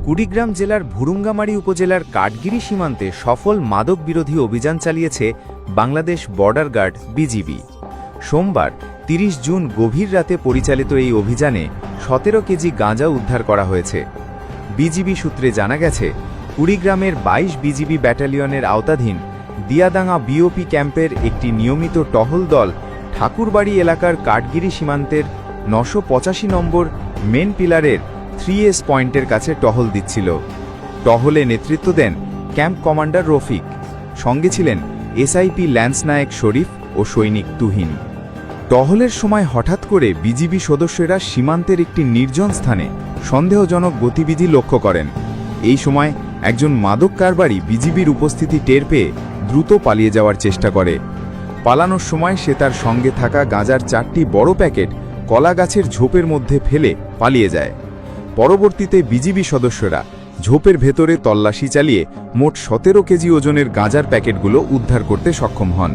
কুড়িগ্রাম জেলার ভুরুঙ্গামারী উপজেলার কাঠগিরি সীমান্তে সফল মাদক বিরোধী অভিযান চালিয়েছে বাংলাদেশ বর্ডার গার্ড বিজিবি। সোমবার ৩০ জুন গভীর রাতে পরিচালিত এই অভিযানে ১৭ কেজি গাঁজা উদ্ধার করা হয়েছে। বিজিবি সূত্রে জানা গেছে, কুড়িগ্রামের ২২ বিজিবি ব্যাটালিয়নের আওতাধীন দিয়াদাঙ্গা বিওপি ক্যাম্পের একটি নিয়মিত টহল দল ঠাকুরবাড়ি এলাকার কাঠগিরি সীমান্তের ৯৮৫ নম্বর মেন পিলারের 3S পয়েন্টের কাছে টহল দিচ্ছিল। টহলে নেতৃত্ব দেন ক্যাম্প কমান্ডার রফিক, সঙ্গে ছিলেন এসআইপি ল্যান্স নায়েক শরীফ ও সৈনিক তুহিন। টহলের সময় হঠাৎ করে বিজিবি সদস্যরা সীমান্তের একটি নির্জন স্থানে সন্দেহজনক গতিবিধি লক্ষ্য করেন। এই সময় একজন মাদক কারবারি বিজিবির উপস্থিতি টের পেয়ে দ্রুত পালিয়ে যাওয়ার চেষ্টা করে। পালানোর সময় সে তার সঙ্গে থাকা গাঁজার 4টি বড় প্যাকেট কলা গাছের ঝোপের মধ্যে ফেলে পালিয়ে যায়। পরবর্তীতে বিজিবি সদস্যরা ঝোপের ভেতরে তল্লাশি চালিয়ে মোট ১৭ কেজি ওজনের গাঁজার প্যাকেটগুলো উদ্ধার করতে সক্ষম হন।